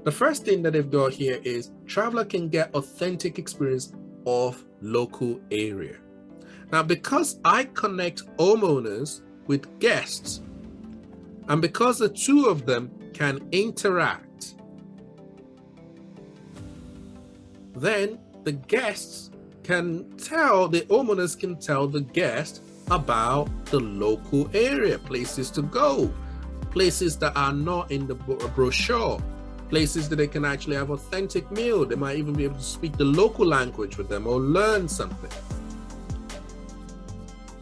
The first thing that they've got here is traveler can get authentic experience of local area. Now, because I connect homeowners with guests, and because the two of them can interact, then the guests can tell, the homeowners can tell the guest about the local area, places to go, places that are not in the brochure, places that they can actually have authentic meal. They might even be able to speak the local language with them or learn something.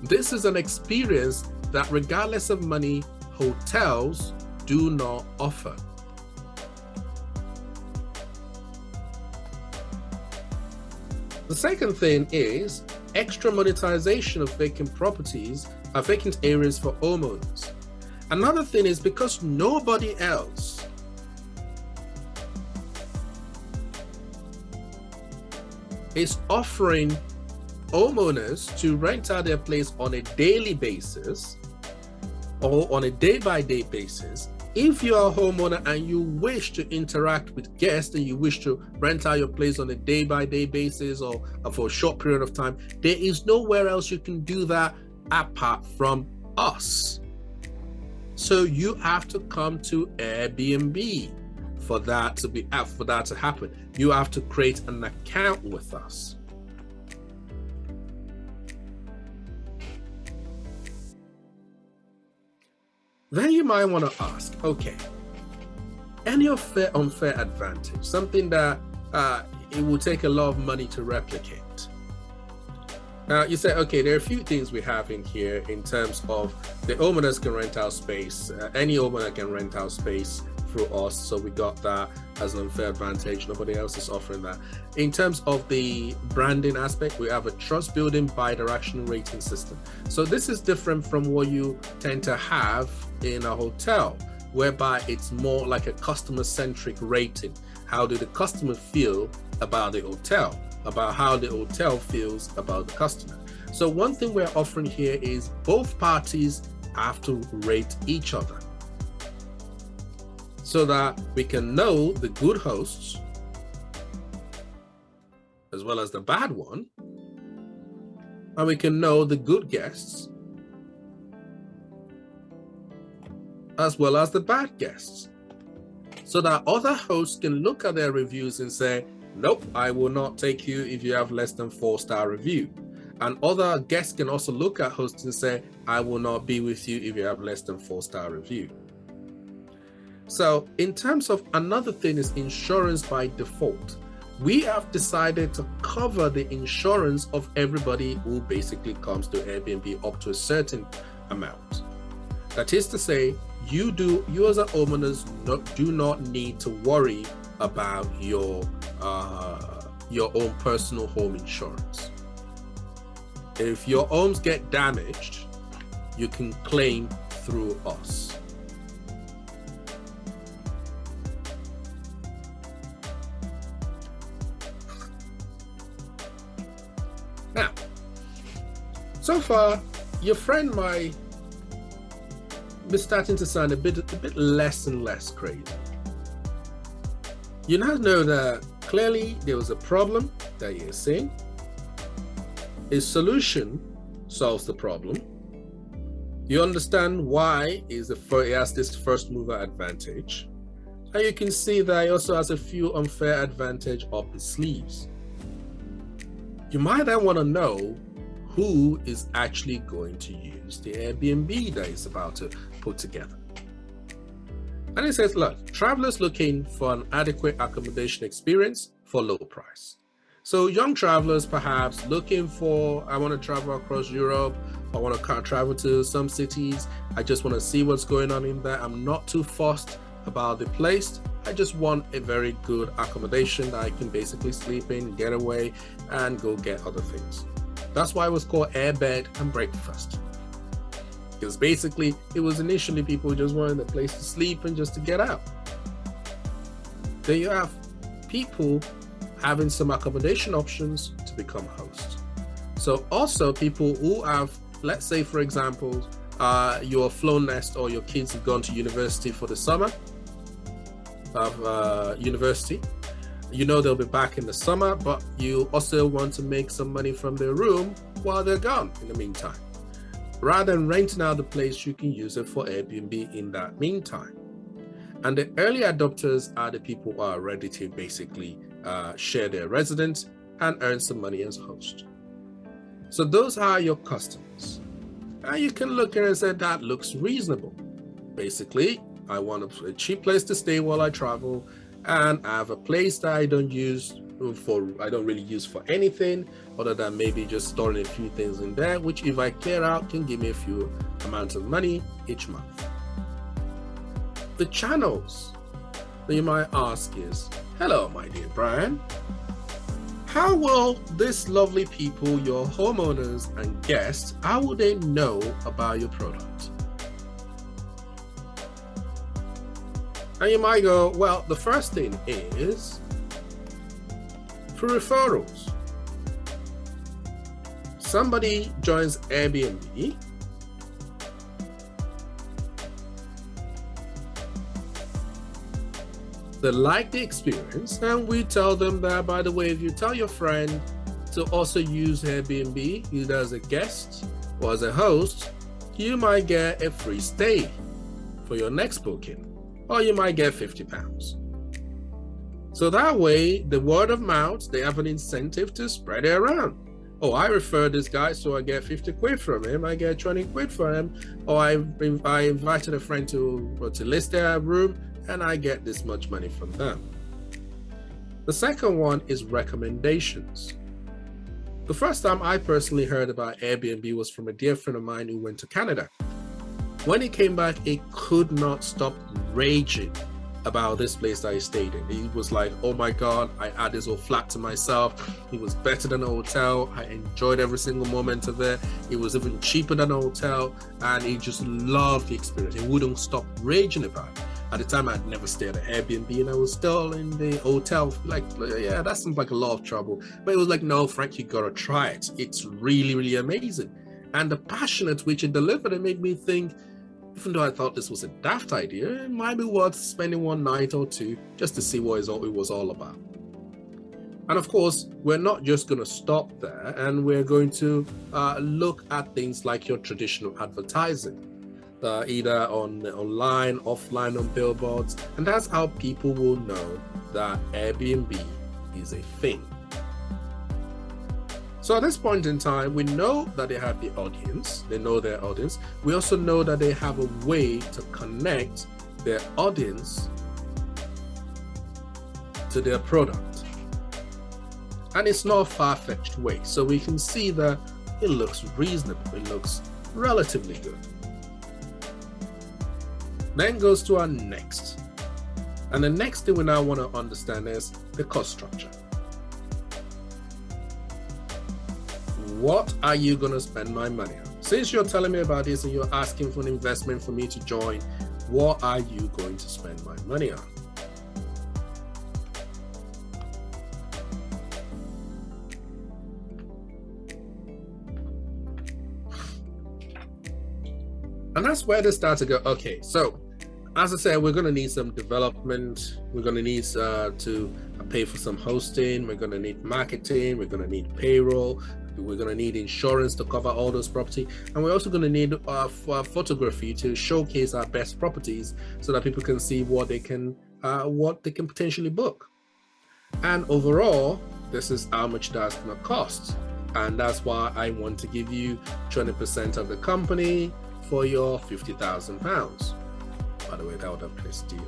This is an experience that, regardless of money, hotels do not offer. The second thing is extra monetization of vacant properties, vacant areas for homeowners. Another thing is, because nobody else is offering homeowners to rent out their place on a daily basis or on a day-by-day basis, if you're a homeowner and you wish to interact with guests and you wish to rent out your place on a day-by-day basis or for a short period of time, there is nowhere else you can do that apart from us. So you have to come to Airbnb for that to happen. You have to create an account with us. Then you might want to ask, okay, any unfair advantage, something that it will take a lot of money to replicate. Now you say, okay, there are a few things we have in here in terms of the homeowners can rent out space. Any homeowner can rent out space through us. So we got that as an unfair advantage. Nobody else is offering that. In terms of the branding aspect, we have a trust building bi-directional rating system. So this is different from what you tend to have in a hotel, whereby it's more like a customer-centric rating. How do the customer feel about the hotel? About how the hotel feels about the customer. So one thing we're offering here is both parties have to rate each other so that we can know the good hosts as well as the bad one, and we can know the good guests as well as the bad guests, so that other hosts can look at their reviews and say, nope, I will not take you if you have less than 4-star review. And other guests can also look at hosts and say, I will not be with you if you have less than 4-star review. So in terms of another thing is insurance by default. We have decided to cover the insurance of everybody who basically comes to Airbnb up to a certain amount. That is to say, you as a homeowners do not need to worry about your own personal home insurance. If your homes get damaged, you can claim through us. Now, so far, your friend might be starting to sound a bit less and less crazy. You now know that clearly there was a problem that you're seeing. A solution solves the problem. You understand why it has this first mover advantage. And you can see that it also has a few unfair advantage up its sleeves. You might then want to know who is actually going to use the Airbnb that it's about to put together. And it says, look, travelers looking for an adequate accommodation experience for low price. So young travelers perhaps looking for, I want to travel across Europe, I want to travel to some cities, I just want to see what's going on in there. I'm not too fussed about the place. I just want a very good accommodation that I can basically sleep in, get away, and go get other things. That's why it was called Airbed and Breakfast. Because basically, it was initially people just wanted a place to sleep and just to get out. Then you have people having some accommodation options to become hosts. So also people who have, let's say for example, your flown nest or your kids have gone to university for the summer, university. You know they'll be back in the summer, but you also want to make some money from their room while they're gone in the meantime. Rather than renting out the place, you can use it for Airbnb in that meantime. And the early adopters are the people who are ready to basically share their residence and earn some money as a host. So those are your customers. And you can look at it and say, that looks reasonable. Basically, I want a cheap place to stay while I travel, and I have a place that I don't really use for anything other than maybe just storing a few things in there, which if I clear out can give me a few amounts of money each month. The channels that you might ask is, hello, my dear Brian. How will these lovely people, your homeowners and guests, how will they know about your product? And you might go, well, the first thing is through referrals. Somebody joins Airbnb, they like the experience, and we tell them that, by the way, if you tell your friend to also use Airbnb, either as a guest or as a host, you might get a free stay for your next booking, or you might get £50. So that way, the word of mouth, they have an incentive to spread it around. Oh, I refer this guy, so I get 50 quid from him, I get 20 quid from him, or I invited a friend to list their room, and I get this much money from them. The second one is recommendations. The first time I personally heard about Airbnb was from a dear friend of mine who went to Canada. When he came back, he could not stop raging about this place that he stayed in. He was like, oh my God, I had this whole flat to myself. It was better than a hotel. I enjoyed every single moment of it. It was even cheaper than a hotel, and he just loved the experience. He wouldn't stop raging about it. At the time, I'd never stayed at Airbnb, and I was still in the hotel. Like, yeah, that seems like a lot of trouble. But it was like, no, Frank, you gotta try it. It's really, really amazing. And the passion at which it delivered, it made me think, even though I thought this was a daft idea, it might be worth spending one night or two just to see what it was all about. And of course, we're not just going to stop there, and we're going to look at things like your traditional advertising. Either online, offline, on billboards, and that's how people will know that Airbnb is a thing. So at this point in time, we know that they have the audience, they know their audience. We also know that they have a way to connect their audience to their product. And it's not a far-fetched way. So we can see that it looks reasonable, it looks relatively good. Then goes to our next. And the next thing we now want to understand is the cost structure. What are you going to spend my money on? Since you're telling me about this and you're asking for an investment for me to join, what are you going to spend my money on? And that's where they start to go, okay, so as I said, we're going to need some development. We're going to need to pay for some hosting. We're going to need marketing. We're going to need payroll. We're going to need insurance to cover all those property. And we're also going to need photography to showcase our best properties so that people can see what they can potentially book. And overall, this is how much that's going to cost. And that's why I want to give you 20% of the company for your £50,000. By the way, that would have been a steal.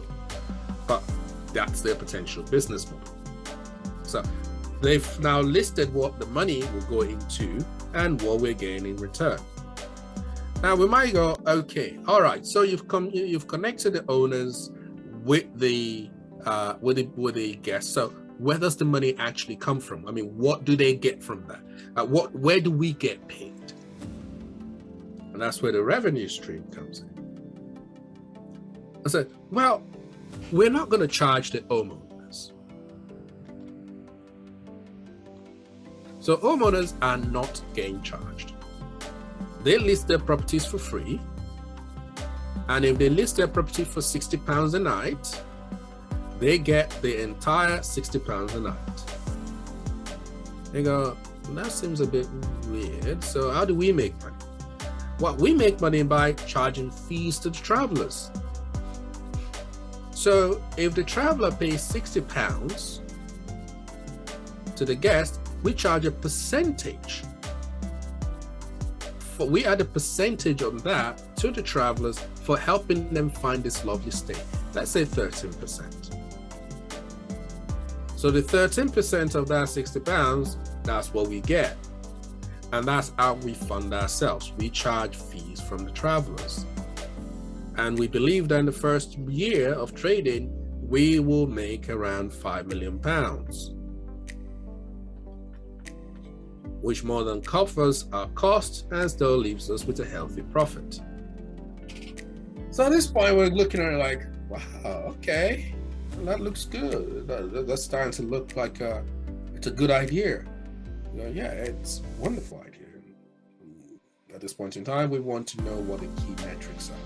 But that's their potential business model. So they've now listed what the money will go into and what we're getting in return. Now we might go, okay, all right. So you've connected the owners with the guests. So where does the money actually come from? I mean, what do they get from that? Where do we get paid? And that's where the revenue stream comes in. I said, well, we're not going to charge the homeowners. So homeowners are not getting charged. They list their properties for free. And if they list their property for £60 a night, they get the entire £60 a night. You go, that seems a bit weird. So how do we make money? Well, we make money by charging fees to the travelers. So if the traveler pays £60 to the guest, we charge a percentage. We add a percentage on that to the travelers for helping them find this lovely stay. Let's say 13%. So the 13% of that £60, that's what we get. And that's how we fund ourselves. We charge fees from the travelers. And we believe that in the first year of trading, we will make around £5 million, which more than covers our costs and still leaves us with a healthy profit. So at this point, we're looking at it like, wow, okay, that looks good. That's starting to look like it's a good idea. Yeah, it's a wonderful idea. At this point in time, we want to know what the key metrics are.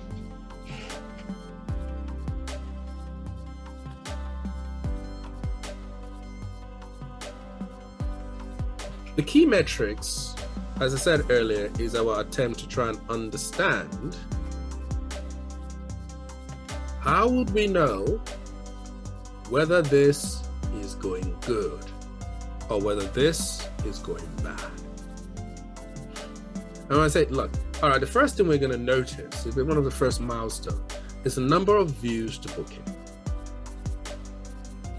The key metrics, as I said earlier, is our attempt to try and understand how would we know whether this is going good or whether this is going bad. And I say, look, all right, the first thing we're going to notice, is one of the first milestones, is the number of views to booking.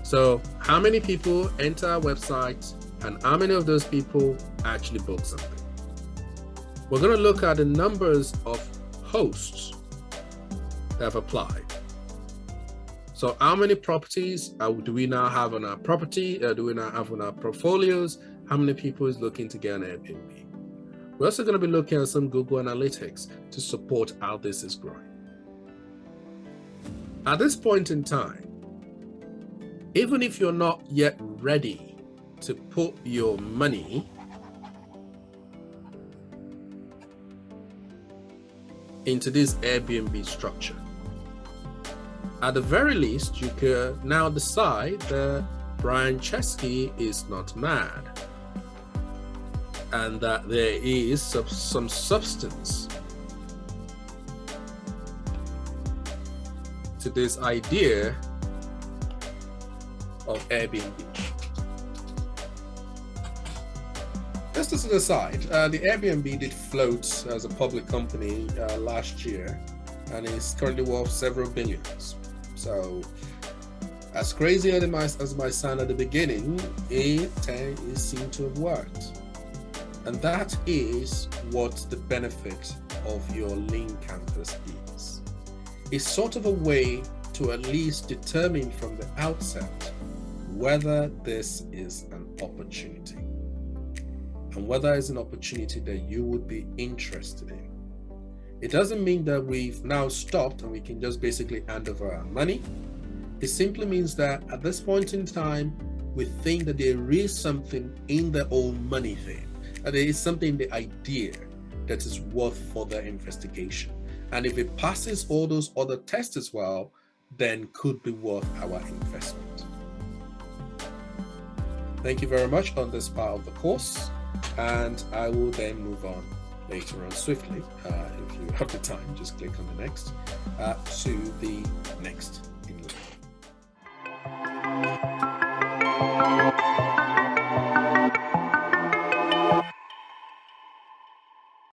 So how many people enter our website and how many of those people actually book something? We're going to look at the numbers of hosts that have applied. So how many properties do we now have on our property? Do we now have on our portfolios? How many people is looking to get an Airbnb? We're also going to be looking at some Google Analytics to support how this is growing. At this point in time, even if you're not yet ready to put your money into this Airbnb structure, at the very least, you could now decide that Brian Chesky is not mad and that there is some substance to this idea of Airbnb. Just as an aside, the Airbnb did float as a public company last year and is currently worth several billions. So, as crazy as it might sound at the beginning, it seemed to have worked. And that is what the benefit of your lean canvas is. It's sort of a way to at least determine from the outset whether this is an opportunity and whether it's an opportunity that you would be interested in. It doesn't mean that we've now stopped and we can just basically hand over our money. It simply means that at this point in time, we think that there is something in the whole money thing, that there is something in the idea that is worth further investigation. And if it passes all those other tests as well, then could be worth our investment. Thank you very much on this part of the course, and I will then move on later on swiftly, if you have the time, just click on the next, to the next in line.